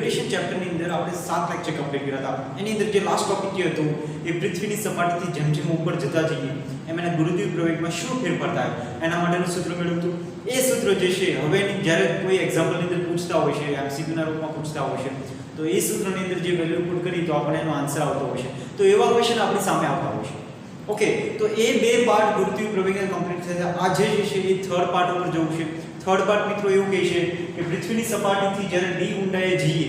Gravitation ચેપ્ટરની અંદર આપણે 7 lecture complete કર્યા હતા. એની અંદર જે લાસ્ટ ટોપિક જે હતો એ પૃથ્વીની સપાટીથી જેમ જેમ ઉપર જતા જઈએ એમ એના ગુરુત્વીય પ્રવેગમાં શું ફેરફાર થાય એના માટેનું સૂત્ર મેળવ્યું હતું. એ સૂત્ર જે છે હવે જ્યારે કોઈ એક્ઝામ્પલની અંદર પૂછતા હોય છે, એમસીક્યુના રૂપમાં પૂછતા હોય છે, તો એ સૂત્રની અંદર જે વેલ્યુ પુટ કરી તો આપણે એનો આન્સર આવતો હોય છે. તો એવા ક્વેશ્ચન આપણી સામે આવતા હોય છે. ઓકે, તો એ બે પાર્ટ ગુરુત્વીય પ્રવેગના કમ્પ્લીટ થયા. આજે જે છે એ થર્ડ પાર્ટ ઉપર જવું છે. થર્ડ પાર્ટ મિત્રો એવું કહે છે કે પૃથ્વીની સપાટીથી જ્યારે d ઊંડાઈએ જઈએ,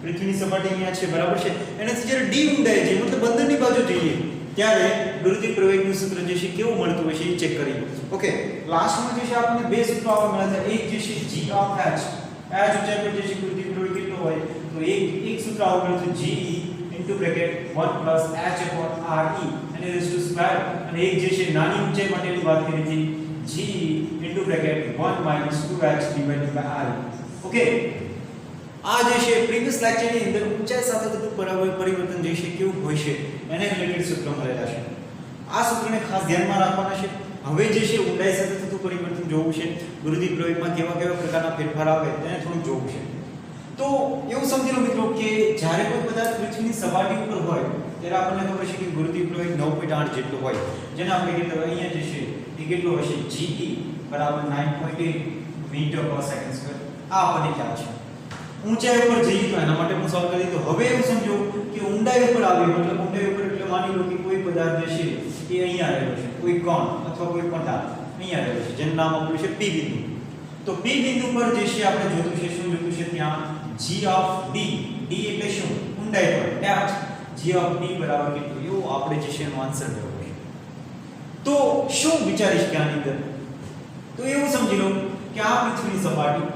પૃથ્વીની સપાટી અહીંયા છે બરાબર છે, એનાથી જ્યારે d ઊંડાઈએ જઈએ મતલબ અંદરની બાજુ જઈએ ત્યારે ગુરુત્વીય પ્રવેગનું સૂત્ર જે છે કેવું મળતું હોય છે એ ચેક કરીએ. ઓકે, લાસ્ટમાં જે છે આપણને બે સૂત્રો આવવા મળ્યા હતા. એક જે છે g ઓફ h, h ઊંચાઈ પર જે છે ગુરુત્વીય પ્રવેગ કેટલો હોય તો એક સૂત્ર આવવા મળ્યું હતું ge into bracket 1 plus h upon re અને રેઝ ટુ સ્ક્વેર, અને એક જે છે નાની ઊંચાઈ માટેની વાત કરી હતી g into bracket 1 minus 2h divided by r. Okay, આ જે છે પ્રીવિયસ લેક્ચરની અંદર ઊંચાઈ સાથે થતું પરિવર્તન જે છે કેવું હોય છે એને રિલેટેડ સૂત્ર મળેલા છે. આ સૂત્રને ખાસ ધ્યાનમાં રાખવાના છે. હવે જે છે ઊંડાઈ સાથે થતું પરિવર્તન જોવું છે, ગુરુત્વીય પ્રવેગમાં કેવા કેવા પ્રકારના ફેરફાર આવે તેને થોડું જોવું છે. તો એવું સમજી લો મિત્રો કે જ્યારે કોઈ પદાર્થ પૃથ્વીની સપાટી ઉપર હોય ત્યારે આપણને ખબર છે કે ગુરુત્વીય પ્રવેગ 9.8 જેટલો હોય, જેને આપણે કહેતા અહીંયા જે છે એ કેટલો હશે ge બરાબર 9.8 મીટર પર સેકન્ડ સ્ક્વેર. આ આપણને ખ્યાલ છે. ઊંચાઈ ઉપર જઈએ તો એના માટે હું સોલ્વ કરી દઉં. હવે એવું સમજો કે ઊંડાઈ ઉપર આવે મતલબ ઊંડાઈ ઉપર એટલે માની લો કે કોઈ પદાર્થ જે છે એ અહીંયા રહેલો છે, કોઈ કોણ અથવા કોઈ પદાર્થ અહીંયા રહેલો છે જેનું નામ આપ્યું છે p બિંદુ. તો p બિંદુ પર જે છે આપણે જોતું છે શું જોતું છે ત્યાં g of d, d એટલે શું ઊંડાઈ પર h, g of d બરાબર કેટલું એવું આપણે જે છે એનો આન્સર મેળવવો છે. તો શું વિચારીશ કે આની અંદર તો એવું સમજી લો કે આ પૃથ્વીની સપાટી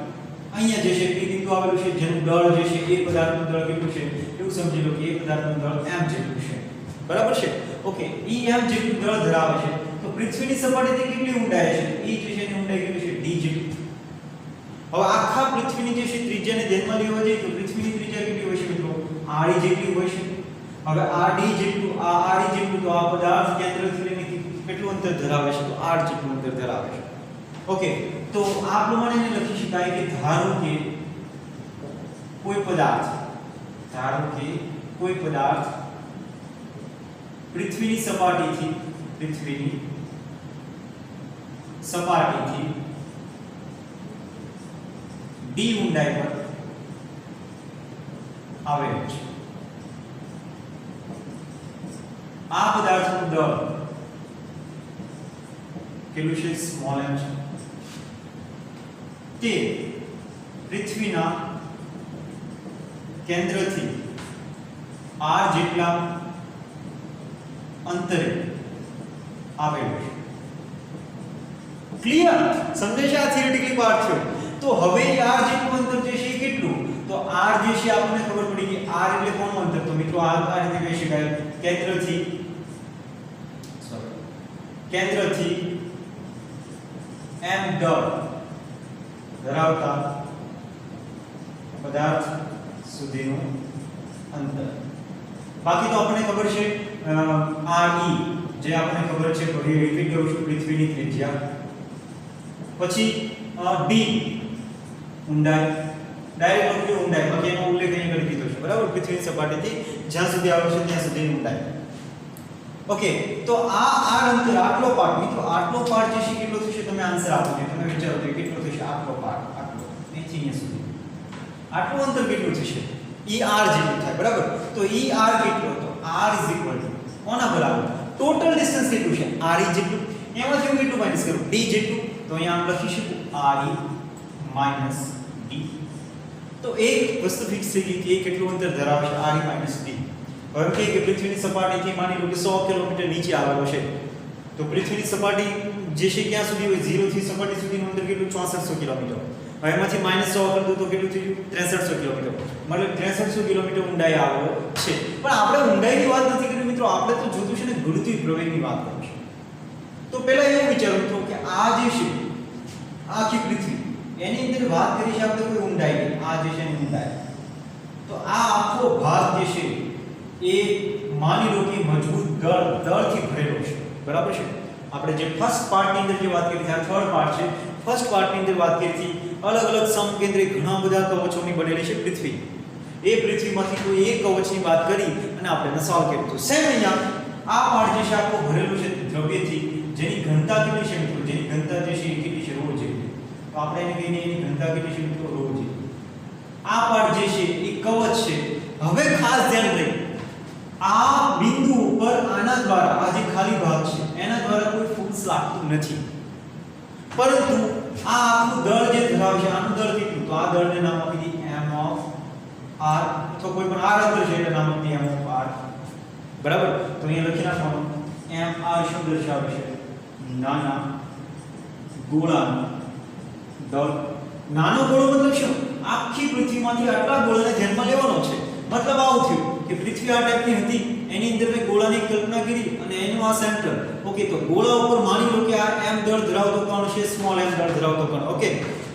અહીંયા જે છે p બિંદુ આવેલું છે જેનું દળ જે છે એ પદાર્થનું દળ કેટલું છે એવું સમજી લો કે એ પદાર્થનું દળ m જેટલું છે બરાબર છે. ઓકે, e m જેટલું દળ ધરાવે છે તો પૃથ્વીની સપાટીથી કેટલી ઊંડાઈ છે e જે છે એની ઊંડાઈ કેટલી છે d જેટલી. હવે આખા પૃથ્વીની જે છે ત્રિજ્યાને ધ્યાનમાં લેવા જઈએ તો પૃથ્વીની ત્રિજ્યા કેટલી હોય છે મિત્રો r જેટલી હોય છે. હવે r d જેટલું આ r જેટલું તો આ પદાર્થ કેન્દ્રથી લઈને કેટલું અંતર ધરાવે છે તો r જેટલું અંતર ધરાવે છે. ઓકે, તો આ પ્રમાણે એને લખી શકાય કે ધારો કે કોઈ પદાર્થ પૃથ્વીની સપાટીથી d ઊંડાઈ પર આવેલું છે. આ પદાર્થનું દળ કેટલું છે સ્મોલ m છે. તે પૃથ્વીના કેન્દ્રથી r જેટલા અંતરે આવેલું છે. ક્લિયર? સમજે છે? આ થિયરેટિકલી પાર્ટ છે. તો હવે r જેટલું અંતર જે છે એ કેટલું તો r જે છે આપણને ખબર પડી કે r એટલે કોનું અંતર તો મિત્રો આ રીતે કહી શકાય કેન્દ્રથી m દળ ધરાવતા પદાર્થ સુધીનું અંતર. બાકી તો આપણને ખબર છે re જે આપણને ખબર છે ફરી રિપીટ કરું છું પૃથ્વીની ત્રિજ્યા, પછી d ઊંડાઈ ડાયરેક્ટ લખજો ઊંડાઈ બાકી એનો ઉલ્લેખ અહીં કરી દીધો છે બરાબર પૃથ્વીની સપાટીથી જ્યાં સુધી આવે છે ત્યાં સુધીની ઊંડાઈ. ઓકે, તો આ અંતર આટલો પાર્ટ મિત્રો આટલો પાર્ટ જે છે કેટલો થશે તમે આન્સર આપો છો. તમે વિચારો તો કેટલો થશે આટલો પાર્ટ આટલો અહીંથી અહીંયા સુધી આટલું અંતર કેટલું થશે er જેટલું થાય બરાબર. તો er કેટલો તો r કોના બરાબર ટોટલ ડિસ્ટન્સ કેટલું છે re જેટલું, એમાંથી હું કેટલું માઈનસ કરું d જેટલું તો અહીંયા આમ લખી શકું re માઈનસ d. તો એક વસ્તુ ફિક્સ થઈ ગઈ કે એ કેટલું અંતર ધરાવે છે re માઈનસ d. હવે કે પૃથ્વીની સપાટીથી માની લો કે 100 કિલોમીટર નીચે આવેલો છે તો પૃથ્વીની સપાટી જે છે ક્યાં સુધી હોય 0 થી સપાટી સુધીનું અંતર કેટલું 6400 કિલોમીટર. હવે એમાંથી -100 કરી દો તો કેટલું થયું 6300 કિલોમીટર મતલબ 6300 કિલોમીટર ઊંડાઈ આવેલો છે. પણ આપણે ઊંડાઈની વાત નથી કરી મિત્રો, આપણે તો જોતું છે ને ગુરુત્વીય પ્રવેગની વાત કરીએ છીએ. તો પહેલા એવું વિચારો મિત્રો કે આ જે છે આખી પૃથ્વી એની અંદર વાત કરી છે આપણે કોઈ ઊંડાઈ આ જે છે એની ઊંડાઈ તો આ આખો ભાગ જે છે એ માની લો કે મજબૂત દળથી ભરેલો છે બરાબર છે. આપણે જે ફર્સ્ટ પાર્ટની અંદર જે વાત કરી છે આ થર્ડ પાર્ટ છે. ફર્સ્ટ પાર્ટની અંદર વાત કરી હતી અલગ અલગ સમકેન્દ્રી ઘણા બધા કવચોની બનેલી છે પૃથ્વી. એ એ પૃથ્વીમાંથી કોઈ એક કવચની વાત કરી અને આપણે સોલ્વ કર્યું તો સેમ અહીંયા આ પાર્ટ જે છે આખો ભરેલું છે દ્રવ્યથી, જેની ઘનતા કેટલી છે મિત્રો, જેની ઘનતા જે છે એ કેટલી છે ρ જેટલી, તો આપણે એને કહીને એની ઘનતા કેટલી છે મિત્રો ρ જેટલી. આ પાર્ટ જે છે એ કવચ છે. હવે ખાસ ધ્યાન રહે આ બિંદુ ઉપર આના દ્વારા આ જે ખાલી ભાગ છે એના દ્વારા કોઈ ફોર્સ લાગતું નથી, પરંતુ આ આખું દળ જે ધરાવે છે આનું દળ કેટલું, તો આ દળને નામ આપી દઈએ m ઓફ r, તો કોઈ પણ r અંતર છે એટલે નામ આપી દઈએ m ઓફ r. બરાબર, તો અહીંયા લખી નાખવાનું m r શું દર્શાવે છે, નાના ગોળાનું દળ. નાનો ગોળો મતલબ શું, આખી પૃથ્વીમાંથી આટલા ગોળાને ધ્યાનમાં લેવાનો છે. મતલબ આવું થયું કે પૃથ્વી આ ટાઈપની હતી, એની અંદર મેં ગોળાની કલ્પના કરી અને એનું આ સેન્ટર. ઓકે, તો ગોળા ઉપર માની લો કે આ m દળ ધરાવતો કણ છે, સ્મોલ m દળ ધરાવતો કણ. ઓકે,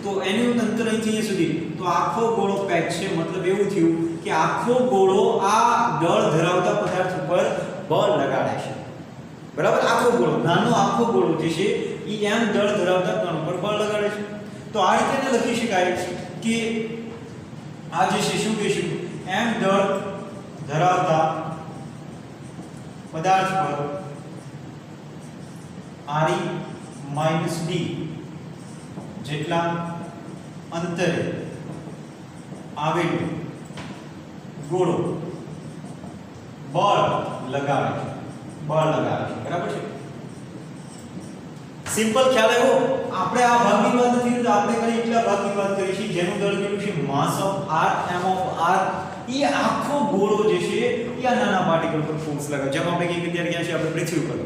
તો એનું અંતર અહીંથી અહીંયા સુધી, તો આખો ગોળો પેક છે. મતલબ એવું થયું કે આખો ગોળો આ દળ ધરાવતા પદાર્થ ઉપર બળ લગાડે છે. બરાબર, આખો ગોળો, નાનો આખો ગોળો જે છે એ m દળ ધરાવતા કણ ઉપર બળ લગાડે છે. તો આ રીતે એને લખી શકાય કે આ જે છે શું કહીશું, m દળ ધરાવતા પદાર્થ પર re - d જેટલા અંતરે આવેલો ગોળો બળ લગાવે છે. બરાબર છે, સિમ્પલ ખ્યાલ આવ્યો. આપણે આ ભાગની વાત નથી કરતા, આપણે ખાલી એટલા ભાગની વાત કરી છે જેનું દળ કેટલું છે, માસ of r m of r. એ આખો ગોળો જે છે એ આ નાના પાર્ટિકલ પર ફોર્સ લગાવે. જેમ આપણે કહીએ કે ત્યારે ક્યાં છે, આપણે પૃથ્વી પર,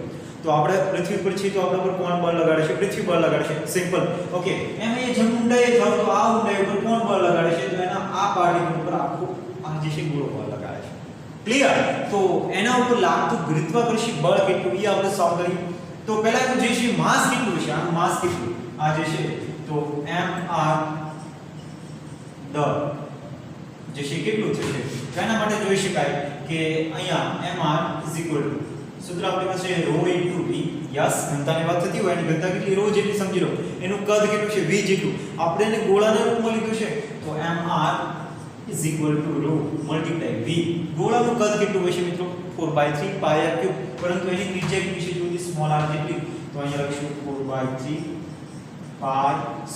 તો આપણે પૃથ્વી પર છીએ તો આપણા પર કોણ બળ લગાડે છે, પૃથ્વી બળ લગાડે છે. સિમ્પલ. ઓકે, એમ એ જેમ ઊંડાઈએ જાવ તો આ ઊંડાઈ ઉપર કોણ બળ લગાડે છે, તો એના આ પાર્ટિકલ ઉપર આખો આ જે છે ગોળો બળ લગાડે છે. ક્લિયર? તો એના ઉપર લાગતું ગુરુત્વાકર્ષી બળ કેટલું એ આપણે સોલ્વ કરીએ. તો પહેલા જે છે માસ કેટલું છે, આનું માસ કેટલું, આ જે છે તો mr દળ જે છે કેટલું થશે, તો એના માટે જોઈ શકાય કે અહીંયા mr સૂત્ર આપણી પાસે ρ * v. યસ, ઘનતાની વાત થતી હોય એની ઘનતા કેટલી, ρ જેટલી સમજી લો. એનું કદ કેટલું છે, v જેટલું. આપણે એને ગોળાના રૂપમાં લીધું છે તો mr ρ × v. ગોળાનું કદ કેટલું હોય છે મિત્રો, 4/3 pi r ક્યુબ, પરંતુ એની ત્રિજ્યા કેટલી છે, જો સ્મોલ r જેટલી. તો અહીંયા લખશું 4/3 pi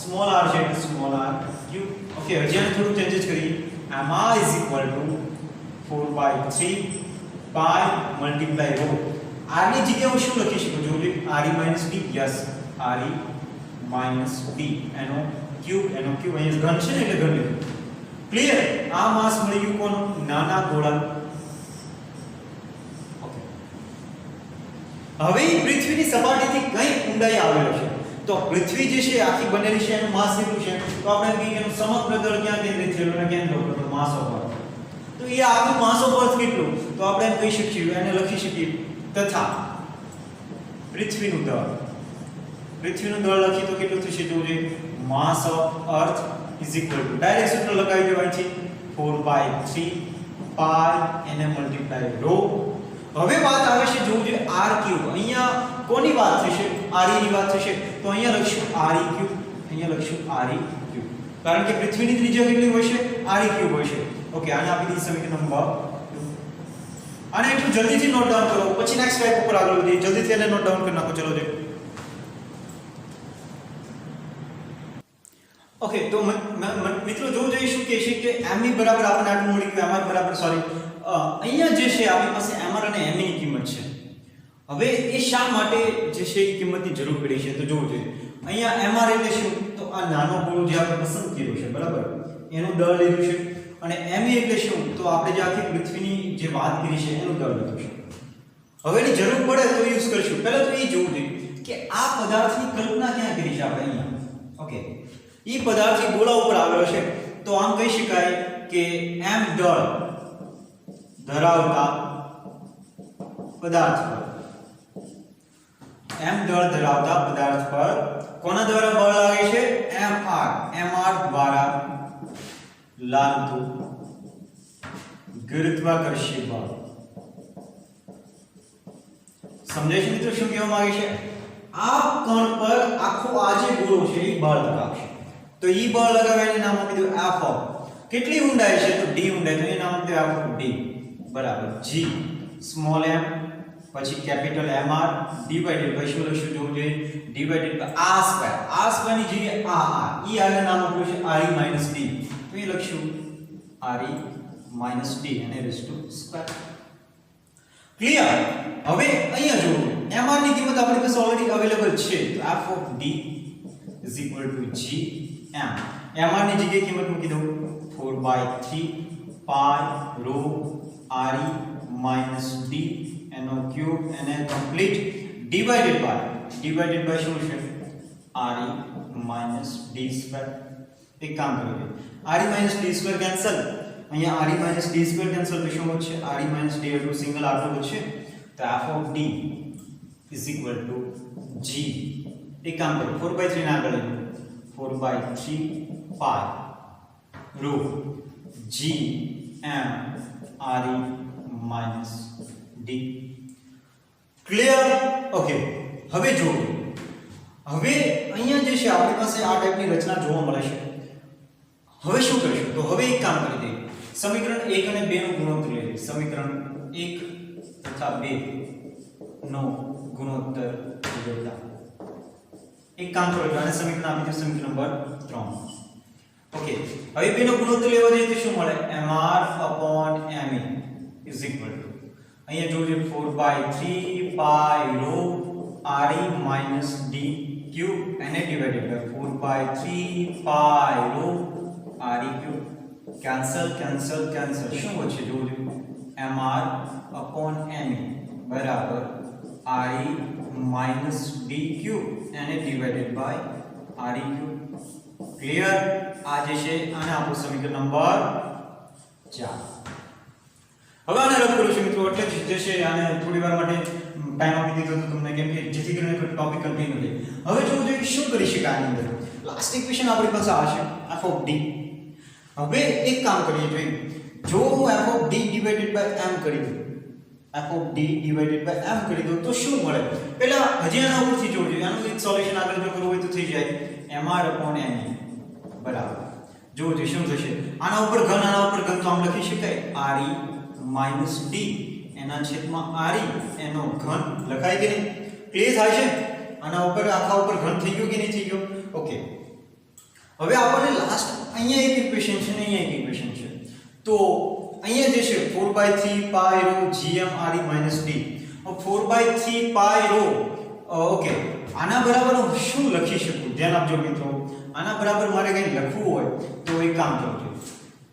સ્મોલ r છે એટલે સ્મોલ r ક્યુબ. ઓકે, હજી આને થોડું ચેન્જીસ કરીએ. mr = 4/3 pi × ρ. r ની જગ્યાએ હું શું લખી શકું, જો re - d. Yes, re - d એનો ક્યુબ અહીંયા ઘન છે ને એટલે ઘન લીધું. ક્લિયર? આ માસ મળી ગયું કોનો, નાના ગોળા. ઓકે, હવે પૃથ્વીની સપાટીથી કઈ ઊંડાઈ આવેલો છે, તો પૃથ્વી જે છે આખી બનેલી છે એનું માસ કેટલું છે, તો આપણે કહીએ એનું સમગ્ર દળ ક્યાં કેન્દ્રિત થયેલું અને કેન્દ્ર ઉપર માસ ઓફ અર્થ. તો એ આખું માસ ઓફ અર્થ કેટલું, તો આપણે એમ કહી શકીએ, એને લખી શકીએ તથા પૃથ્વીનું દળ લખી તો કેટલું થશે, તો જે માસ ઓફ અર્થ = ડાયરેક્ટ સૂત્ર લગાવી દેવાય છે 4/3 pi એને મલ્ટીપ્લાય ρ. હવે વાત આવે છે જો જે r ક્યુબ, અહીંયા કોની વાત થશે, re ની વાત થશે, તો અહીંયા લખશું re ક્યુબ, કારણ કે પૃથ્વીની ત્રિજ્યા કેટલી હોય છે, re ક્યુબ હોય છે. ઓકે, આને આપી દઈએ સમીકરણ નંબર 2. આને એટલું જલ્દીથી નોટ ડાઉન કરો, પછી નેક્સ્ટ સ્ટેપ ઉપર આગળ વધીએ. જલ્દીથી એને નોટ ડાઉન કરી નાખો. ચલો જે ઓકે, તો મિત્રો જો જોઈશું કે છે કે m ની બરાબર આપણને આટલું મળી ગયું, mr બરાબર અહીંયા જે છે આપણી પાસે mr અને m ની કિંમત છે. હવે એ શા માટે જે છે એ કિંમતની જરૂર પડી છે, તો જોવું જોઈએ. અહીંયા mr એટલે શું, તો આ નાનો ગોળો જે આપણે પસંદ કર્યો છે, બરાબર, એનું દળ લીધું છે. અને me એટલે શું, તો આપણે જે આખી પૃથ્વીની જે વાત કરી છે એનું દળ લીધું છે. હવે એની જરૂર પડે તો યુઝ કરશું. પહેલા તો એ જોવું જોઈએ કે આ પદાર્થની કલ્પના ક્યાં કરી છે આપણે અહીંયા. ઓકે, એ પદાર્થ ગોળા ઉપર આવેલો છે, તો આમ કહી શકાય કે m દળ ધરાવતા પદાર્થ પર કોના દ્વારા બળ લાગે છે, mr દ્વારા લાગતું ગુરુત્વાકર્ષી બળ. સમજાય છે મિત્રો શું કહેવા માંગે છે? આ કણ પર આખો આ જે ગોળો છે એ બળ લગાવશે, તો ઈ બળ લગાવવાને નામ આપી દો f ઓફ. કેટલી ઊંડાઈ છે તો d ઊંડાઈ, તો એના માટે આખું d બરાબર g સ્મોલ m પછી કેપિટલ mr ડિવાઇડેડ બાય શું લખશું જોવું જોઈએ, divided by r square. r square ની જગ્યાએ r ઈ આગળ નામ આપ્યું છે re માઈનસ d, તો એ લખશું re માઈનસ d અને રેઝ ટુ સ્ક્વેર. ક્લિયર? હવે અહીંયા જોવો mr ની કિંમત આપણી પાસે ઓલરેડી અવેલેબલ છે, તો f of d is equal to gm. mr ની જગ્યાએ કિંમત મૂકી દઉં 4/3 pi rho re minus d એનો ક્યુબ અને કમ્પ્લીટ ડિવાઇડેડ બાય શું છે re minus d સ્ક્વેર. એક કામ કરો re minus d square cancel, અહીંયા re minus d square cancel તો શું વધશે re minus d એટલું સિંગલ આટલું વધશે, તો f of d is equal to g. એક કામ કરો 4/3 ના આગળ લઈ 4/3 pi rho g m re minus d. Clear? Okay, હવે જુઓ, હવે અહીંયા જે છે આપણી પાસે આ ટાઈપની રચના જોવા મળે છે. હવે શું કરીશું, તો હવે એક કામ કરી દઈએ, સમીકરણ 1 અને 2 નો ગુણોત્તર લઈએ. સમીકરણ 1 તથા 2 નો ગુણોત્તર લેતા એક કામ કરો, આને સમીકરણ આપી દો, સમીકરણ નંબર 3. ઓકે, હવે 2 નો ગુણોત્તર લેવા જઈએ તો શું મળે mr upon me is equal to અહીંયા જોજો 4/3 pi rho re minus d cube અને divided by 4/3 pi rho re cube. Cancel શું વધશે જોજો mr upon me બરાબર re minus d cube અને divided by re cube. Clear? આ જે છે આને આપણું સમીકરણ નંબર 4. હવે આને રદ કરું છું મિત્રો, એટલે જ છે આને થોડી વાર માટે ટાઈમ આપી દીધો તો તમને, કેમ કે જેથી કરીને ટોપિક કન્ટિન્યુ રહે. હવે જોવું જોઈએ શું કરી શકાય આની અંદર. લાસ્ટ ઇક્વેશન આપણી પાસે આ છે f of d. હવે એક કામ કરીએ જોઈએ, જો હું f of d divided by m કરી દઉં, f of d divided by m કરી દઉં તો શું મળે, પહેલા હજી આના ઉપરથી જોવું જોઈએ. આનું એક સોલ્યુશન આગળ જો કરવું હોય તો થઈ જાય mr upon me બરાબર જોવું જોઈએ શું થશે. આના ઉપર ઘન તો આમ લખી શકાય re minus d એના છેદમાં re એનો ઘન લખાય કે નહીં? ક્લિયર થાય છે? આના ઉપર આખા ઉપર ઘન થઈ ગયો કે નહીં થઈ ગયો? ઓકે, હવે આપણને લાસ્ટ અહીંયા એક ઇક્વેશન છે ને અહીંયા એક ઇક્વેશન છે, તો અહીંયા જે છે 4/3 pi rho gm re minus d. 4/3 pi rho okay, આના બરાબર હું શું લખી શકું? ધ્યાન આપજો મિત્રો, આના બરાબર મારે કંઈ લખવું હોય તો એક કામ કરજો,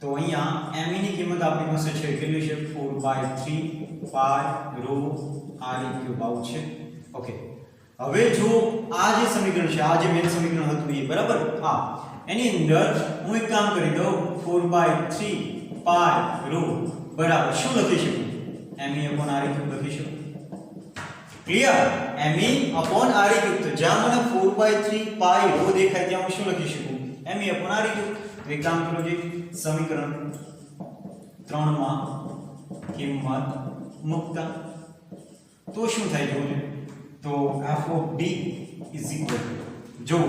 તો અહીંયા me ની કિંમત આપણી પાસે છે કેટલી છે 4/3 pi rho re cube આવું છે. ઓકે, હવે જો આ જે સમીકરણ છે, આ જે મેઈન સમીકરણ હતું એ બરાબર, હા, એની અંદર હું એક કામ કરી દઉં 4/3 pi rho બરાબર શું લખી શકું me upon re cube લખી શકું. Clear? me upon re cube, તો જ્યાં મને 4/3 pi rho દેખાય ત્યાં હું શું લખી શકું me upon re cube. તો એક કામ કરો, જે સમીકરણ 3 માં કિંમત મૂકતા તો શું થાય જોજો, તો f of d is equal to જો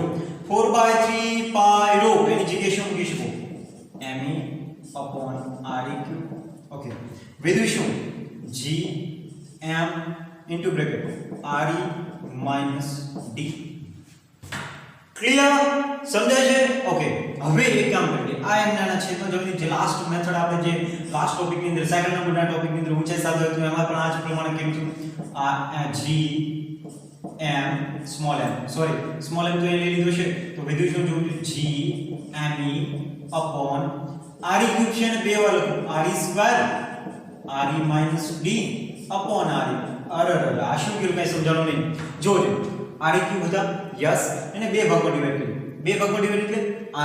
4/3 pi rho એની જગ્યાએ શું મૂકી શકું me upon re cube. Okay, વિધુ શું g m into bracket re minus d. Clear? સમજાય છે? ઓકે, હવે એક કામ કરીએ, આ m નાના છેદમાં જો જે લાસ્ટ મેથડ આપણે જે લાસ્ટ ટોપિક ની અંદર સાયકલ નંબરના ટોપિક ની અંદર ઊંચાઈ સાધો તો એમાં પણ આ જ પ્રમાણે કેમ થયું, આ g m સ્મોલ m તો એ લઈ લીધો છે, તો વિધુ શું જોવું g me upon re cube છે ને બે વાર લખું re square re minus d upon re. અરે આ શું કર્યું કઈ સમજાણું નહીં. જોજો re ક્યુબ હતા, યસ, એને બે ભાગમાં ડિવાઈડ કર્યું. બે ભાગમાં ડિવાઈડ એટલે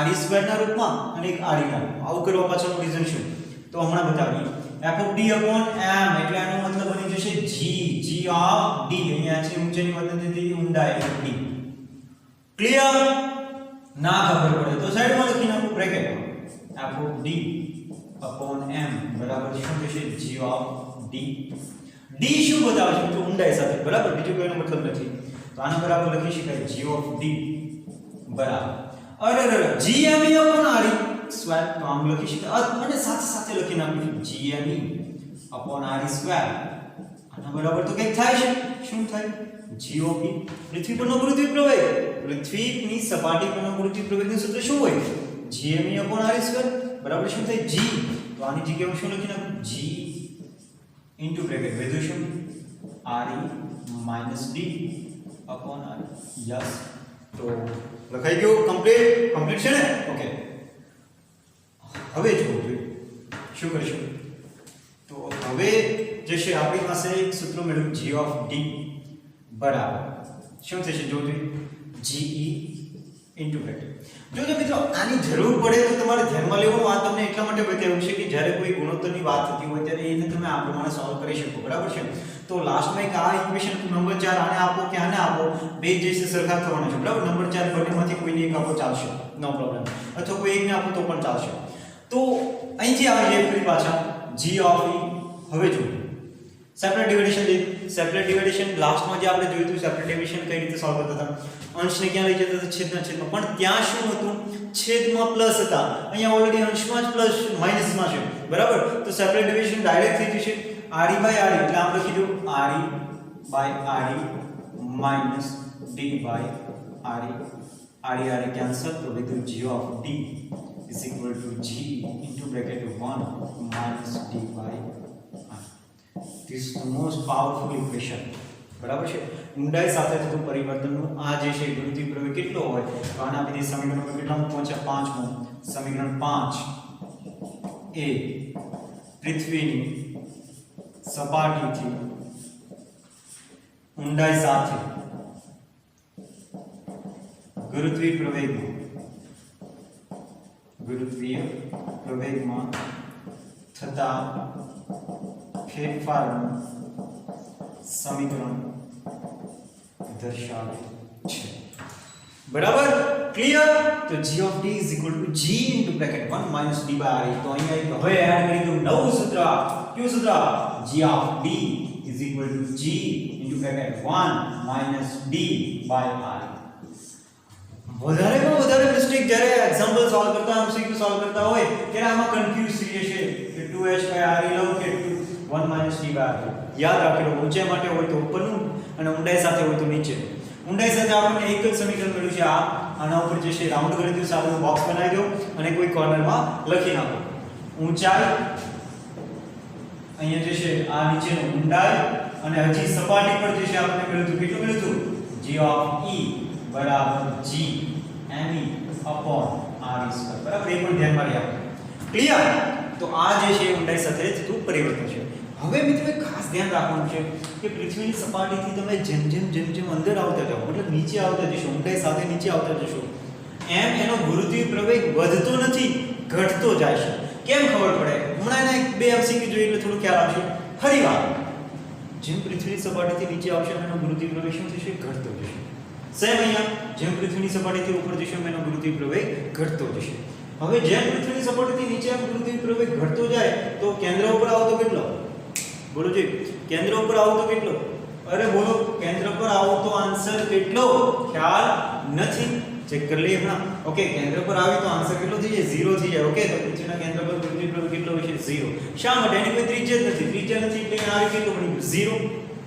re સ્ક્વેર ના રૂપમાં અને એક re ના રૂપમાં. આવું કરવા પાછળનું રીઝન શું તો હમણાં બતાવીએ. f of d upon m એટલે આનો મતલબ બની જશે g of d. અહીંયા છે ઊંચાઈની વધતી ઊંડાઈ d. ક્લિયર? ના ખબર પડે તો સાઈડમાં લખી નાખો બ્રેકેટમાં f of d upon m બરાબર શું થશે g of d. d શું બતાવે છે તો ઊંડાઈ સાથે બરાબર, બીજું કોઈનો મતલબ નથી. તો આના બરાબર લખી શકાય g of d બરાબર અરે g m upon re. Square તો આમ લખી શકાય અને સાથે સાથે લખી નાખ્યું GME upon RE સ્ક્વેર આના બરાબર તો કંઈક થાય છે શું થાય GOP પૃથ્વી પરનો ગુરુત્વીય પ્રવેગ પૃથ્વીની સપાટી પરનો ગુરુત્વીય પ્રવેગનું સૂત્ર શું હોય GME upon RE સ્ક્વેર બરાબર શું થાય G તો આની જગ્યાએ શું લખી નાખું G into bracket વધુ શું RE minus D upon RE yes તો લખાઈ ગયું કમ્પ્લીટ છે ને ઓકે હવે જોવું શું કરીશું તો હવે જે છે આપણી પાસે એક સૂત્ર મળ્યું G of D બરાબર શું થશે જોજો GE into bracket જોજો મિત્રો આની જરૂર પડે તો તમારે ધ્યાનમાં લેવાનું આ તમને એટલા માટે બતાવ્યું છે કે જ્યારે કોઈ ગુણોત્તરની વાત થતી હોય ત્યારે એને તમે આ પ્રમાણે સોલ્વ કરી શકો બરાબર છે તો લાસ્ટમાં એક આ ઇક્વેશન નંબર 4 આને આપો કે આને આપો બે જે છે સરખા થવાના છે બરાબર નંબર 4 બંનેમાંથી કોઈને એક આપો ચાલશે નો પ્રોબ્લેમ અથવા કોઈ એકને આપો તો પણ ચાલશે તો અહીંથી આવી જાય ફરી પાછા G of E હવે જો સેપરેટ ડિવિઝન લાસ્ટમાં જે આપણે જોયું હતું સેપરેટ ડિવિઝન કઈ રીતે સોલ્વ કરતા હતા અંશને ક્યાં લઈ જતા હતા છેદમાં પણ ત્યાં શું હતું છેદમાં પ્લસ હતા અહીંયા ઓલરેડી અંશમાં જ પ્લસ માઈનસમાં છે બરાબર તો સેપરેટ ડિવિઝન ડાયરેક્ટ થઈ જશે RE by RE એટલે આપણે કીધું RE by RE minus D by RE RE cancel તો Vidhu G of D is equal to G into bracket 1 minus D by RE. This is the most powerful equation. બરાબર છે ઊંડાઈ સાથે થતું પરિવર્તનનું આ જે છે ગુરુત્વીય પ્રવેગ કેટલો હોય તો આને આપણે સમીકરણ કેટલામાં પહોંચ્યા 5 માં સમીકરણ 5 એ પૃથ્વીની સપાટીથી ઊંડાઈ સાથે ગુરુત્વીય પ્રવેગમાં થતા ફેરફારનું સમીકરણ દર્શાવે છે બરાબર ક્લિયર તો G of D is equal to G into bracket 1 minus D by RE તો અહીંયા હવે એડ કરી દઉં નવું સૂત્ર કયું સૂત્ર G of D is equal to G into bracket 1 minus D by RE વધારે મિસ્ટેક જ્યારે એક્ઝામ્પલ સોલ્વ કરતા MCQ સોલ્વ કરતા હોય ત્યારે આમાં કન્ફ્યુઝ થઈ જશે કે 2h by RE લઉં કે 1 minus D by RE યાદ રાખજો ઊંચાઈ માટે હોય તો ઉપરનું અને ઊંડાઈ સાથે હોય તો નીચે ઊંડાઈ સાથે આપણને એક જ સમીકરણ મળ્યું છે આના ઉપર જે છે રાઉન્ડ કરી દો સારું બોક્સ બનાવી દો અને કોઈ કોર્નરમાં લખી નાખો ઊંચાઈ અહીંયા જે છે આ નીચેનું ઊંડાઈ અને હજી સપાટી પર જે છે આપણને મળ્યું હતું કેટલું મળ્યું હતું G of E બરાબર G me upon RE square બરાબર એ પણ ધ્યાનમાં રાખો ક્લિયર તો આ જે છે ઊંડાઈ સાથે થતું પરિવર્તન છે હવે મિત્રો એક ખાસ ધ્યાન રાખવાનું છે કે પૃથ્વીની સપાટીથી તમે જેમ અંદર આવતા જાઓ મતલબ નીચે આવતા જશો ઊંડાઈ સાથે નીચે આવતા જશો એમ એનો ગુરુત્વીય પ્રવેગ વધતો નથી ઘટતો જાય છે કેમ ખબર પડે હમણાં એના એક બે MCQ જોઈએ એટલે થોડું ખ્યાલ આવશે ફરીવાર જેમ પૃથ્વીની સપાટીથી નીચે આવશે એનો ગુરુત્વીય પ્રવેગ શું થશે ઘટતો જશે સેમ અહીંયા જેમ પૃથ્વીની સપાટીથી ઉપર જશે એનો ગુરુત્વીય પ્રવેગ ઘટતો જશે હવે જેમ પૃથ્વીની સપાટીથી નીચે આમ ગુરુત્વીય પ્રવેગ ઘટતો જાય તો કેન્દ્ર ઉપર આવતો કેટલો બોલો જી કેન્દ્ર ઉપર આવતો કેટલો અરે બોલો કેન્દ્ર પર આવતો આન્સર કેટલો ખ્યાલ નથી ચેક કરી લઈએ હમણાં ઓકે કેન્દ્ર પર આવી તો આન્સર કેટલો થઈ જાય 0 થઈ જાય ઓકે તો પૃથ્વીના કેન્દ્ર પર ગુરુત્વીય પ્રવેગ કેટલો હશે 0 શા માટે એની કોઈ ત્રિજ્યા જ નથી એટલે આર કેટલું બની ગયું 0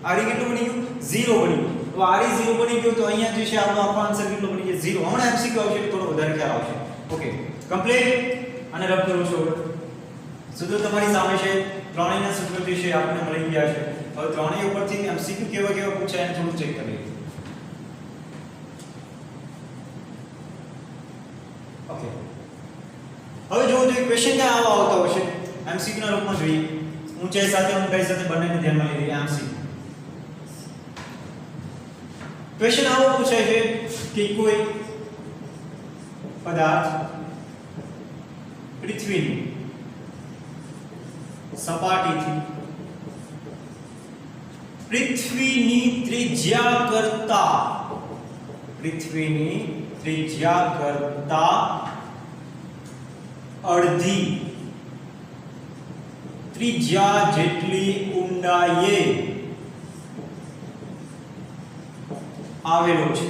આર કેટલું બની ગયું 0 બની ગયું તો આર 0 બની ગયું તો અહીંયા જે છે આપણો આન્સર કેટલો બની જાય 0 હમણાં MCQ આવશે એટલે થોડો વધારે ખ્યાલ આવશે ઓકે કમ્પ્લીટ અને રબ કરું છું સૂત્ર તમારી સામે છે ત્રણેયના સૂત્ર જે છે આપણને મળી ગયા છે હવે ત્રણેય ઉપરથી MCQ કેવા પૂછાય એને થોડું ચેક કરીએ ઓકે હવે જો ક્વેશ્ચન ક્યાં આવા આવતા હશે MCQ ના રૂપમાં જોઈએ ઊંચાઈ સાથે બંનેને ધ્યાનમાં લઈ લઈએ MCQ ક્વેશ્ચન આવો પૂછાય છે કે કોઈ પદાર્થ પૃથ્વીની સપાટીથી પૃથ્વીની ત્રિજ્યા કરતા અડધી ત્રિજ્યા જેટલી ઊંડાઈએ આવેલો છે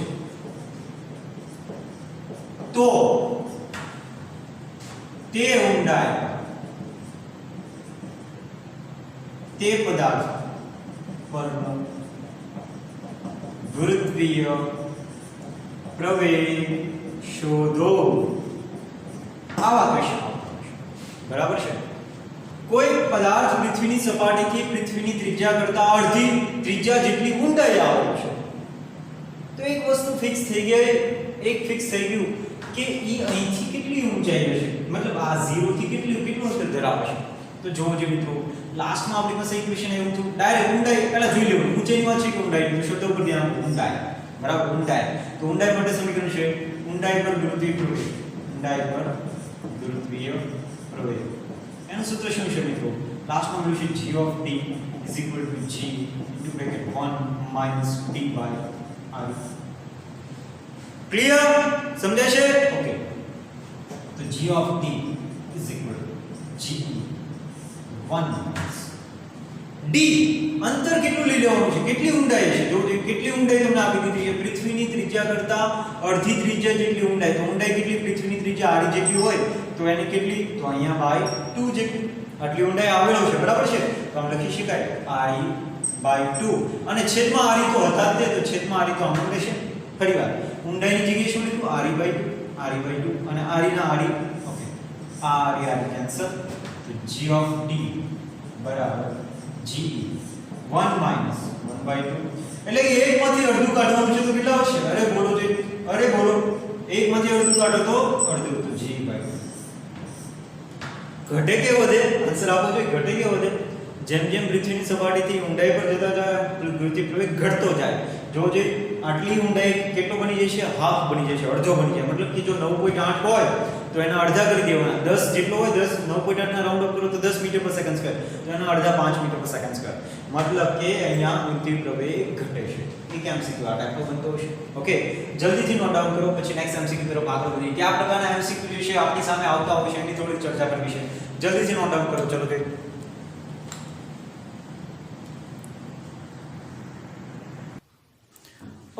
તો તે ઊંડાઈ તે પદાર્થ પરનો ગુરુત્વીય પ્રવેગ શોધો. આવા ક્વેશ્ચન બરાબર છે. કોઈ પદાર્થ પૃથ્વીની સપાટીથી પૃથ્વીની ત્રિજ્યા કરતા અડધી ત્રિજ્યા જેટલી ઊંડાઈ આવે છે, તો એક વસ્તુ ફિક્સ થઈ ગઈ, એક ફિક્સ થઈ ગયું કે ઈ અહીંથી કેટલી ઊંચાઈ હશે, મતલબ આ 0 થી કેટલું અંતર ધરાવે છે. તો જોવો જે મિત્રો લાસ્ટમાં આપણી પાસે ઇક્વેશન એવું હતું, ડાયરેક્ટ ઊંડાઈ પહેલા જોઈ લેવું, ઊંચાઈની વાત છે કે ઊંડાઈ, તો શબ્દ ઉપર ધ્યાન આપો, ઊંડાઈ બરાબર. ઊંડાઈ, તો ઊંડાઈ માટે સમીકરણ છે ઊંડાઈ પર ગુરુત્વીય પ્રવેગ, ઊંડાઈ પર ગુરુત્વીય પ્રવેગ. એનું સૂત્ર શું છે મિત્રો? લાસ્ટમાં મળ્યું છે g of t is equal to g into bracket 1 minus t by r. Clear? સમજાય છે? ઓકે. તો g of t is equal to g 1 minus d. અંતર કેટલું લઈ લેવાનું છે, કેટલી ઊંડાઈ છે? જો કેટલી ઊંડાઈ તમને આપી દીધી છે, પૃથ્વીની ત્રિજ્યા કરતા અડધી ત્રિજ્યા જેટલી ઊંડાઈ. તો ઊંડાઈ કેટલી? પૃથ્વીની ત્રિજ્યા આડી જેટલી હોય તો એને કેટલી? તો અહીંયા બાય 2 જેટલી આટલી ઊંડાઈ આવેલો છે બરાબર છે. તો આમ લખી શકાય r બાય 2 અને છેદમાં r તો હતા જ, તો છેદમાં r તો આમ રહેશે. ફરીવાર ઊંડાઈની જગ્યાએ શું લીધું? r બાય 2 અને r ના r. Okay, r cancel. તો g of t બરાબર g 1 minus 1 by 2. એટલે કે એકમાંથી અડધું કાઢવાનું છે તો કેટલા આવશે? અરે બોલો જે, અરે બોલો, એકમાંથી અડધું કાઢો તો અડધું, તો g by 2. ઘટે કે વધે? આન્સર આપો જોઈએ. ઘટે કે વધે? જેમ જેમ પૃથ્વીની સપાટીથી ઊંડાઈ પર જતા જાય ગુરુત્વીય પ્રવેગ ઘટતો જાય. જો જે આટલી ઊંડાઈ કેટલો બની જશે? હાફ બની જશે, અડધો બની જાય. મતલબ કે જો 9.8 હોય તો એના અડધા કરી દેવાના. 10 જેટલો હોય, 10 9.8 ના રાઉન્ડ અપ કરો તો 10 મીટર પર સેકન્ડ સ્ક્વેર, તો એના અડધા 5 મીટર પર સેકન્ડ સ્ક્વેર. મતલબ કે અહીંયા ગુરુત્વીય પ્રવેગ ઘટે છે. એક એમસીક્યુ આ ટાઈપનો બનતો હશે. ઓકે, જલ્દીથી નોટ ડાઉન કરો, પછી નેક્સ્ટ એમસીક્યુ તરફ આગળ વધીએ. કયા પ્રકારના એમસીક્યુ જે છે આપણી સામે આવતા હોય છે એની થોડી ચર્ચા કરવી છે. જલ્દીથી નોટ ડાઉન કરો. ચલો તે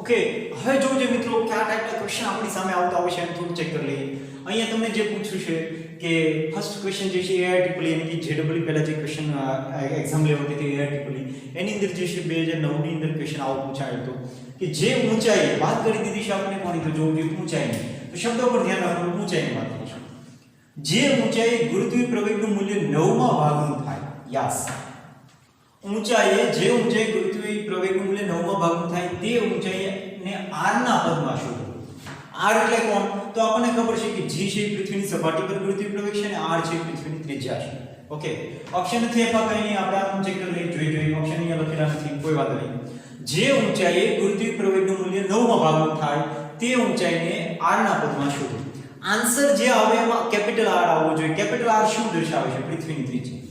ઓકે. હવે જોજો મિત્રો કયા ટાઈપના ક્વેશ્ચન આપણી સામે આવતા હોય છે એમ થોડું ચેક કરી લઈએ. અહીંયા તમને જે પૂછ્યું છે કે ફર્સ્ટ ક્વેશ્ચન જે છે AIEEE એટલે કે JEE પહેલા જે ક્વેશ્ચન એક્ઝામ લેવાતી હતી AIEEE, એની અંદર જે છે 2009 ની અંદર ક્વેશ્ચન આવો પૂછાયો હતો કે જે ઊંચાઈ વાત કરી દીધી છે આપણે કોની? તો જો ઊંચાઈની, તો શબ્દ પર ધ્યાન રાખવાનું, ઊંચાઈની વાત કરીશું. જે ઊંચાઈ ગુરુત્વીય પ્રવેગનું મૂલ્ય 9માં ભાગનું થાય. યસ, ઊંચાઈએ જે ઊંચાઈ ગુરુત્વીય પ્રવેગનું મૂલ્ય 9માં ભાગનું થાય તે ઊંચાઈને r ના પદમાં શોધો. r એટલે કોણ? તો આપણને ખબર છે કે g છે પૃથ્વીની સપાટી પર ગુરુત્વીય પ્રવેગ છે અને r છે પૃથ્વીની ત્રિજ્યા છે. ઓકે, ઓપ્શન નથી આપ્યા, કઈ નહીં, આપણે આમ ચેક કરી લઈએ. જોઈ ઓપ્શન અહીંયા લખેલા નથી, કોઈ વાંધો નહીં. જે ઊંચાઈએ ગુરુત્વીય પ્રવેગનું મૂલ્ય 9માં ભાગનું થાય તે ઊંચાઈને r ના પદમાં શોધો. આન્સર જે આવે એમાં કેપિટલ R આવવો જોઈએ. કેપિટલ R શું દર્શાવે છે? પૃથ્વીની ત્રિજ્યા.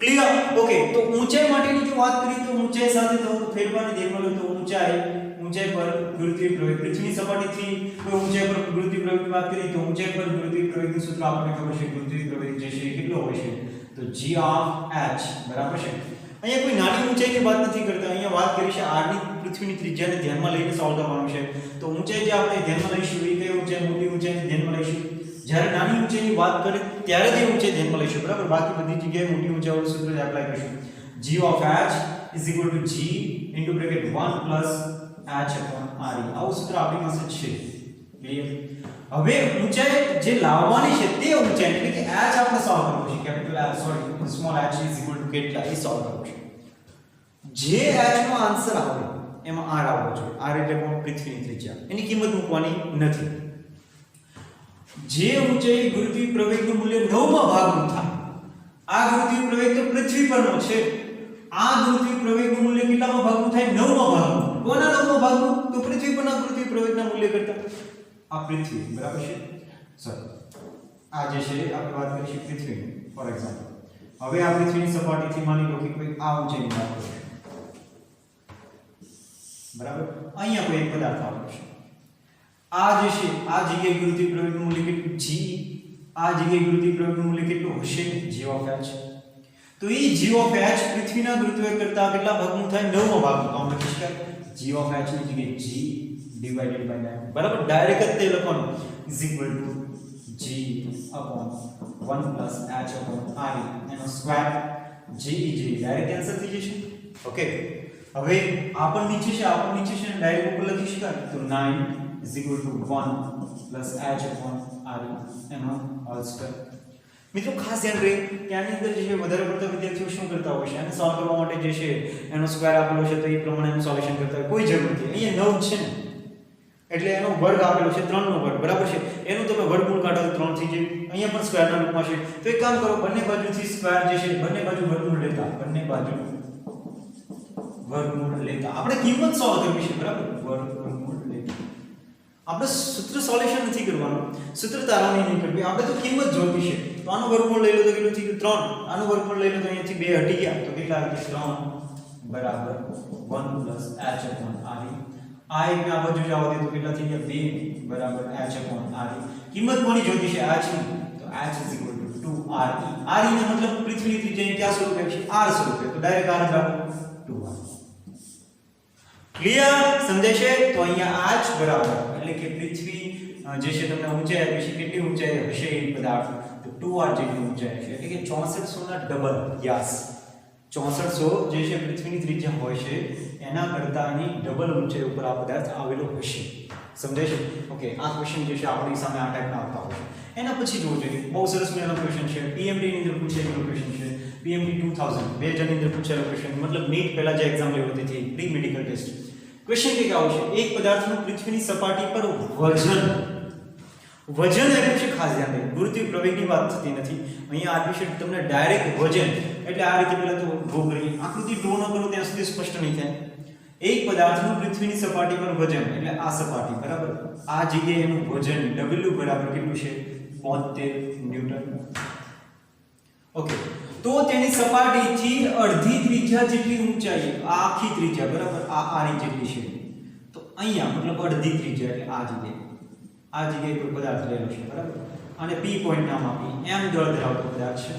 ક્લિયર? ઓકે, તો ઊંચાઈ માટેની જો વાત કરીએ તો ઊંચાઈ સાથે તો ફેરફારને ધ્યાનમાં લો. તો ઊંચાઈ પર ગુરુત્વીય પ્રવેગ, પૃથ્વીની સપાટીથી કોઈ ઊંચાઈ પર ગુરુત્વીય પ્રવેગની વાત કરીએ તો ઊંચાઈ પર ગુરુત્વીય પ્રવેગનું સૂત્ર આપણને ખબર છે. ગુરુત્વીય પ્રવેગ જે છે કેટલો હોય છે? તો g of h બરાબર છે. અહીંયા કોઈ નાની ઊંચાઈની વાત નથી કરતા, અહીંયા વાત કરી છે r ની પૃથ્વીની ત્રિજ્યાને ધ્યાનમાં લઈને સોલ્વ કરવાનું છે. તો ઊંચાઈ જે આપણે ધ્યાનમાં લઈશું એ કઈ ઊંચાઈ? મોટી ઊંચાઈને ધ્યાનમાં લઈશું. જ્યારે નાની ઊંચાઈની વાત કરીએ ત્યારે જે ઊંચાઈ ધ્યાનમાં લઈશું બરાબર. બાકી બધી જગ્યાએ મોટી ઊંચાઈનું સૂત્ર એપ્લાય કરીશું. g of h is equal to g into bracket 1 plus h upon r. આવું સૂત્ર આપણી પાસે છે. ક્લિયર? હવે ઊંચાઈ જે લાવવાની છે તે ઊંચાઈ એટલે કે h આપણે સોલ્વ કરવું છે. Capital h sorry small h is equal to કેટલા એ સોલ્વ કરવું છે. જે h નો આન્સર આવે એમાં r આવવો જોઈએ. r એટલે કોણ? પૃથ્વીની ત્રિજ્યા. એની કિંમત મૂકવાની નથી. જે ઊંચાઈ ગુરુત્વીય પ્રવેગનું મૂલ્ય 9માં ભાગનું થાય, આ ગુરુત્વીય પ્રવેગ તો પૃથ્વી પરનો છે. આ ગુરુત્વીય પ્રવેગનું મૂલ્ય કેટલામાં ભાગનું થાય? 9માં ભાગનું. કોના 9માં ભાગનું? તો પૃથ્વી પરના ગુરુત્વીય પ્રવેગના મૂલ્ય કરતા. આ પૃથ્વી બરાબર છે. સર આ જે છે આપણે વાત કરીશું પૃથ્વીની. ફોર એક્ઝામ્પલ હવે આ પૃથ્વીની સપાટીથી માની લો કે કોઈ આ ઊંચાઈની વાત કરીએ બરાબર. અહીંયા કોઈ એક પદાર્થ આવેલો છે. આ જે છે આ જગ્યાએ ગુરુત્વીય પ્રવેગનું મૂલ્ય કેટલું? g. આ જગ્યાએ ગુરુત્વીય પ્રવેગનું મૂલ્ય કેટલું હશે? g of h. તો એ g of h પૃથ્વીના ગુરુત્વાકર્ષણ કરતા કેટલા ભાગનું થાય? 9માં ભાગનું. આમ લખી શકાય g of h ની જગ્યાએ g divided by 9 બરાબર. ડાયરેક્ટ જ તે લખવાનું is equal to g g upon 1 plus h upon r એનો સ્ક્વેર g ડાયરેક્ટ કેન્સલ થઈ જશે. ઓકે, હવે આ પણ નીચે છે, આ પણ નીચે છે, ડાયરેક્ટ ઉપર લખી શકાય. તો 9 is equal to 1 plus h upon r એનો હોલ સ્ક્વેર. મિત્રો ખાસ ધ્યાન રહે કે આની અંદર જે છે વધારે પડતા વિદ્યાર્થીઓ શું કરતા હોય છે, આને સોલ્વ કરવા માટે જે છે એનો સ્ક્વેર આપેલો છે તો એ પ્રમાણે સોલ્યુશન કરતા હોય, કોઈ જરૂર નથી. અહીંયા 9 છે ને એટલે એનો વર્ગ આપેલો છે 3 નો વર્ગ, બરાબર છે, એનું તમે વર્ગમૂળ કાઢો તો 3 થઈ જાય. અહીંયા પણ સ્ક્વેરના રૂપમાં છે, તો એક કામ કરો, બંને બાજુથી સ્ક્વેર જે છે બંને બાજુ વર્ગમૂળ લેતા, બંને બાજુ વર્ગમૂળ લેતા આપણે કિંમત સોલ્વ કરવી છે, બરાબર. વર્ગમૂળ લેતા આપણે સૂત્ર સોલ્યુશન નથી કરવાનું, સૂત્ર તારવણી નહીં કરવી, આપણે તો કિંમત જોઈતી છે. તો આનું વર્ગમૂળ લઈ લો તો કેટલું થયું 3, આનું વર્ગમૂળ લઈ લો તો અહીંયાથી 2 હટી ગયા તો કેટલા આવે 3 બરાબર 1 plus h upon r. આ એક આ બાજુ જાવ દે તો કેટલા થઈ ગયા 2 બરાબર h upon r. કિંમત કોની જોઈતી છે h ની, તો h is equal to 2r. r નો મતલબ પૃથ્વીની ત્રિજ્યા ક્યાં સ્વરૂપે છે r સ્વરૂપે, તો ડાયરેક્ટ r જ રાખો 2r. ક્લિયર, સમજાય છે? તો અહીંયા h બરાબર એટલે કે પૃથ્વી જે છે તમને ઊંચાઈ આપી છે, કેટલી ઊંચાઈ હશે એ પદાર્થ, તો 2r જેટલી ઊંચાઈ છે, એટલે કે 6400 ના ડબલ. યસ, 6400 જે છે પૃથ્વીની ત્રિજ્યા હોય છે એના કરતાની ડબલ ઊંચાઈ ઉપર આ પદાર્થ આવેલો હશે. સમજાય છે? ઓકે, આ ક્વેશ્ચન જે છે આપણી સામે આ ટાઈપના આવતા હોય છે. એના પછી જોવો જોઈએ, બહુ સરસ મજાનો ક્વેશ્ચન છે, PMD ની અંદર પૂછાયેલો ક્વેશ્ચન છે, PMD 2000 ની અંદર પૂછાયેલો ક્વેશ્ચન, મતલબ નીટ પહેલા જે એક્ઝામ લેવાતી હતી પ્રી મેડિકલ ટેસ્ટ. ક્વેશ્ચન કે આવું છે, એક પદાર્થનું પૃથ્વીની સપાટી પર વજન આપ્યું છે. ખાસ ધ્યાન રાખો, ગુરુત્વીય પ્રવેગની વાત થતી નથી અહીંયા, આપ્યું છે તમને ડાયરેક્ટ વજન. એટલે આ રીતે પહેલા તો ડ્રો કરીએ, આકૃતિ ડ્રો ન કરો ત્યાં સુધી સ્પષ્ટ નહીં થાય. એક પદાર્થનું પૃથ્વીની સપાટી પર વજન એટલે આ સપાટી, બરાબર, આ જગ્યાએ એનું વજન w બરાબર કેટલું છે 72 ન્યૂટન. ઓકે, તો તેની સપાટીથી અડધી ત્રિજ્યા જેટલી ઊંચાઈ, આ આખી ત્રિજ્યા બરાબર આ આની જેટલી છે, તો અહીંયા મતલબ અડધી ત્રિજ્યા એટલે આ જગ્યાએ કોઈ પદાર્થ રહેલો છે, બરાબર, અને p પોઈન્ટ નામ આપી, m દળ ધરાવતો પદાર્થ છે.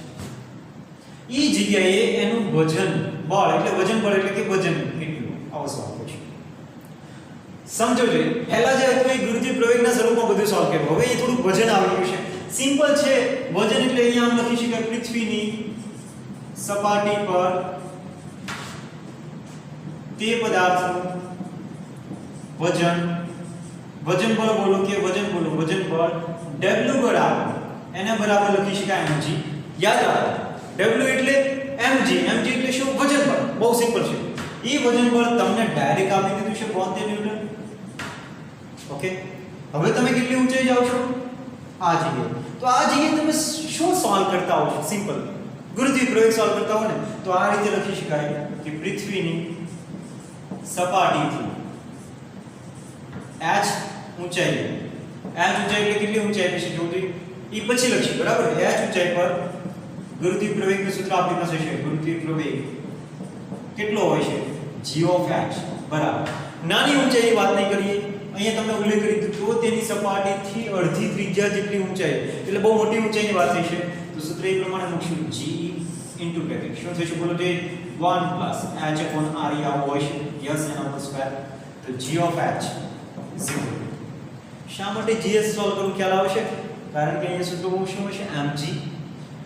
એ જગ્યાએ એનું વજન બળ એટલે વજન બળ એટલે કે વજન કેટલું, આવો સવાલ છે. સમજો જોઈએ, પહેલા જે હતું એ ગુરુત્વીય પ્રવેગના સ્વરૂપમાં બધું સોલ્વ કર્યું, હવે એ થોડું વજન આવી ગયું છે. સિમ્પલ છે, વજન એટલે અહીંયા આમ લખી શકાય પૃથ્વીની સપાટી પર તે પદાર્થનું વજન બળ બોલો કે વજન બોલો, વજન બળ w બરાબર એને બરાબર લખી શકાય mg. યાદ રાખો, w એટલે mg એટલે શું, વજન બળ. બહુ સિમ્પલ છે. એ વજન બળ તમને ડાયરેક્ટ આપી દીધું છે 72 ન્યૂટન. ઓકે, હવે તમે કેટલી ઊંચાઈ જાવ છો આ જગ્યાએ, તો આ જગ્યાએ તમે શું સોલ્વ કરતા હો છો, સિમ્પલ ગુરુત્વીય પ્રવેગ સોલ્વ કરતા હો ને, તો આ રીતે લખી શકાય કે પૃથ્વીની સપાટીથી h ઊંચાઈ એટલે કેટલી ઊંચાઈ છે જો એ પછી લખી, બરાબર. h ઊંચાઈ પર ગુરુત્વીય પ્રવેગનું સૂત્ર આપણી પાસે છે, ગુરુત્વીય પ્રવેગ કેટલો હોય છે g of h બરાબર. નાની ઊંચાઈની વાત નહીં કરીએ, અહીંયા તમને ઉલ્લેખ કરી દીધું, તો તેની સપાટીથી અડધી ત્રિજ્યા જેટલી ઊંચાઈ એટલે બહુ મોટી ઊંચાઈની વાત થઈ છે, તો સૂત્ર એ પ્રમાણે મૂકશું g ઇન્ટુ બ્રેકેટ શું થશે બોલો જે 1 plus h upon r આવો હોય છે. યસ, એનો હોલ સ્ક્વેર. તો g of h is equal to, શા માટે gs સોલ્વ કરવું ખ્યાલ આવશે, કારણ કે અહીંયા સૂત્ર શું હશે mg,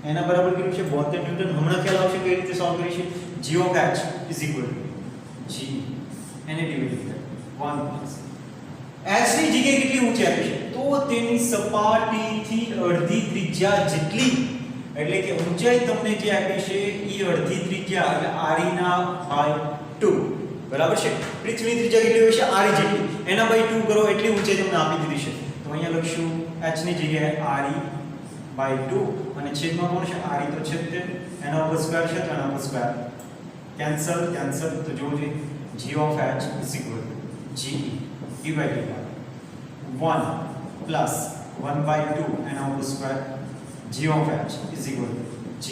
એના બરાબર કેટલું છે 72 ન્યૂટન. હમણાં ખ્યાલ આવશે કઈ રીતે સોલ્વ કરી છે. g of h is equal to g એને ડિવાઇડ કરી 1 plus h ની જગ્યાએ કેટલી ઊંચાઈ આપી છે, તો તેની સપાટીથી અડધી ત્રિજ્યા જેટલી, એટલે કે ઊંચાઈ તમને જે આપી છે એ અડધી ત્રિજ્યા એટલે r ના બાય 2 બરાબર છે. પૃથ્વીની ત્રિજ્યા કેટલી હોય છે r જેટલી, એના બાય 2 કરો એટલી ઊંચાઈ તમને આપી દીધી છે. તો અહીંયા લખશું h ની જગ્યાએ r બાય 2 અને છેદમાં કોણ છે r તો છે તે, એના ઉપર સ્ક્વેર છે તો એના ઉપર સ્ક્વેર કેન્સલ તો જોજો g of h is equal to g divided by 1 plus 1 by 2 એના ઉપર square g of h is equal to g.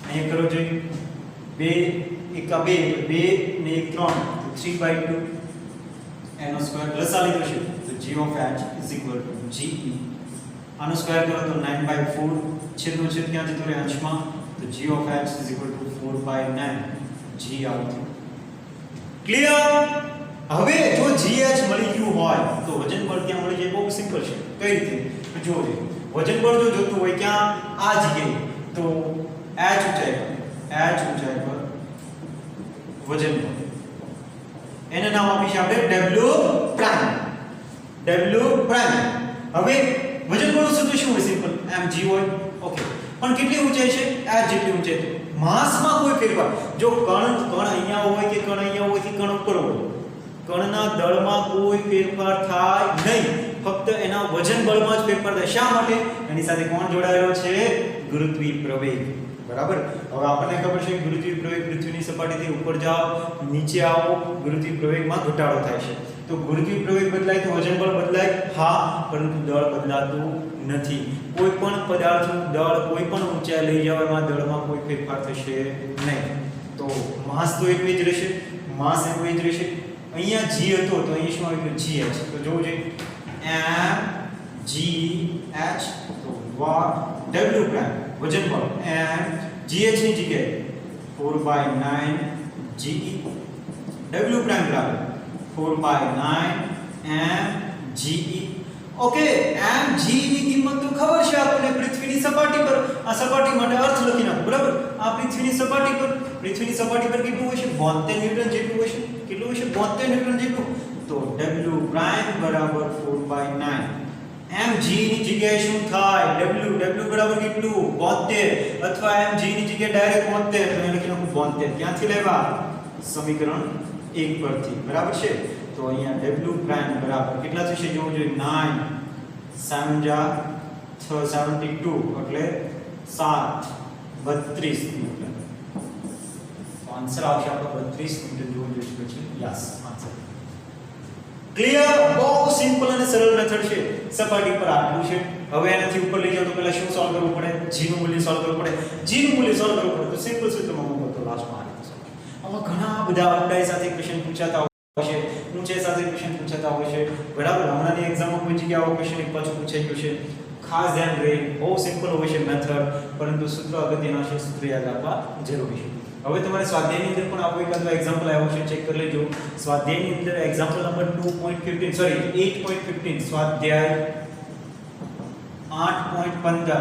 અહીંયા કરો જોઈએ 2 1 2 ને 1 3 તો 3 by 2 એનો સ્ક્વેર લસા લીધો છે તો g of h is equal to g. આનો સ્ક્વેર કરો તો 9 by 4 છેદનો છેદ ક્યાં જતો રહે અંશમાં, તો g of h is equal to 4 by 9 g આવતું. ક્લિયર. હવે જો gh મળી ગયું હોય તો વજન બળ ક્યાં મળી જાય, બહુ સિમ્પલ છે. કઈ રીતે તો જોજો, વજન બળ જો જોતું હોય ક્યાં આ જગ્યાએ તો h ઊંચાઈ પર વજન બળ એને નામ આપીશું આપણે w પ્રાઇમ હવે વજન બળનું સૂત્ર શું હોય સિમ્પલ mg હોય ઓકે પણ કેટલી ઊંચાઈ છે h જેટલી ઊંચાઈ તો માસમાં કોઈ ફેરફાર જો કણ અહીંયા હોય કે કણ અહીંયા હોય કે કણ ઉપર હોય કણના દળમાં કોઈ ફેરફાર થાય નહીં ફક્ત એના વજન બળમાં જ ફેરફાર થાય શા માટે એની સાથે કોણ જોડાયેલો છે ગુરુત્વીય પ્રવેગ બરાબર હવે આપણને ખબર છે ગુરુત્વીય પ્રવેગ પૃથ્વીની સપાટીથી ઉપર જાઓ નીચે આવો ગુરુત્વીય પ્રવેગમાં ઘટાડો થાય છે તો ગુરુત્વીય પ્રવેગ બદલાય તો વજન બળ બદલાય હા પરંતુ દળ બદલાતું નથી કોઈ પણ પદાર્થનું દળ કોઈ પણ ઊંચાઈ લઈ જવામાં દળમાં કોઈ ફેરફાર થશે નહીં તો માસ તો એક જ રહેશે માસ એક જ રહેશે અહીંયા g હતો તો અહીં શું આવ્યું gh તો જોવું જોઈએ m g h તો w પ્રાઇમ વજન બળ m gh ની જગ્યાએ 4/9 ge w પ્રાઇમ બરાબર 4/9 m ge okay m g ની કિંમત તો ખબર છે આપણને પૃથ્વીની સપાટી પર આ સપાટી માટે અર્થ લખી નાખો બરાબર આ પૃથ્વીની સપાટી પર કેટલું હશે 72 ન્યૂટન જેટલું હશે કેટલું હશે 72 ન્યૂટન જેટલું તો w પ્રાઇમ બરાબર 4/9 mg ની જગ્યાએ શું થાય w બરાબર કેટલું 72 અથવા mg ની જગ્યાએ ડાયરેક્ટ 72 તો લખી નાખું 72 ક્યાંથી લેવા સમીકરણ 1 પરથી બરાબર છે તો અહીંયા w પ્રાઇમ બરાબર કેટલા થશે જોવું જોઈએ 9 7 72 એટલે 32 ન્યૂટન આન્સર આવશે આપણો 32 ન્યૂટન જોવું જોઈએ પછી યસ આન્સર ક્લિયર બહુ સિમ્પલ અને સરળ મેથડ છે સપાટી પર આટલું છે હવે એનાથી ઉપર લઈ જાવ તો પહેલા શું સોલ્વ કરવું પડે g નું મૂલ્ય સોલ્વ કરવું પડે g નું મૂલ્ય સોલ્વ કરવું પડે તો સિમ્પલ સૂત્રમાં મૂકો તો લાસ્ટમાં આવી જશે આમાં ઘણા બધા ઊંડાઈ સાથે ક્વેશ્ચન પૂછાતા હોય છે ઊંચાઈ સાથે ક્વેશ્ચન પૂછાતા હોય છે બરાબર હમણાંની એક્ઝામમાં કોઈ જગ્યાએ આવો ક્વેશ્ચન એક પાછું પૂછાઈ ગયું છે ખાસ ધ્યાન રહે બહુ સિમ્પલ હોય છે મેથડ પરંતુ સૂત્ર અગત્યના છે સૂત્ર યાદ રાખવા જરૂરી છે હવે તમારે સ્વાધ્યાયની અંદર પણ આવો એકાદો એક્ઝામ્પલ આવ્યો છે ચેક કરી લેજો સ્વાધ્યાયની અંદર એક્ઝામ્પલ નંબર 2.15 સોરી 8.15 સ્વાધ્યાય 8.15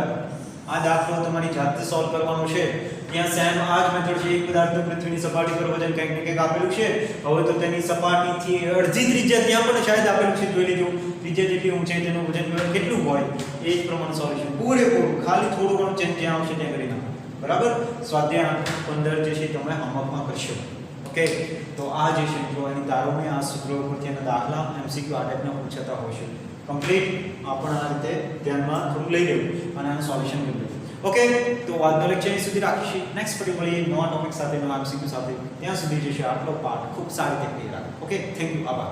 આ દાખલો તમારી જાતે સોલ્વ કરવાનો છે ત્યાં સેમ આ જ મેથડ છે એક પદાર્થનું પૃથ્વીની સપાટી પર વજન કંઈક ને કંઈક આપેલું છે હવે તો તેની સપાટીથી અડધી ત્રિજ્યા ત્યાં પણ શાયદ આપેલું છે જોઈ લેજો ત્રિજ્યા જેટલી ઊંચાઈ તેનું વજન કેટલું હોય એ જ પ્રમાણે સોલ્યુશન પૂરેપૂરું ખાલી થોડું ઘણું ચેન્જ જ્યાં આવશે ત્યાં કરી નાખો બરાબર સ્વાધ્યાય 8.15 જે છે તમે હોમવર્કમાં કરશો ઓકે તો આ જે છે જો એની તારવણી આ સૂત્રો ઉપરથી એના દાખલા MCQ આ ટાઈપના પૂછાતા હોય છે કમ્પ્લીટ આપણે આ રીતે ધ્યાનમાં થોડું લઈ લેવું અને આનું સોલ્યુશન કરી લેવું ઓકે તો આજનો લેક્ચર અહીં સુધી રાખીશું નેક્સ્ટ ફરી મળીએ નવા ટોપિક સાથે નવા MCQ સાથે ત્યાં સુધી જે છે આટલો પાઠ ખૂબ સારી રીતે ક્લિયર રાખો ઓકે થેન્ક યુ આભાર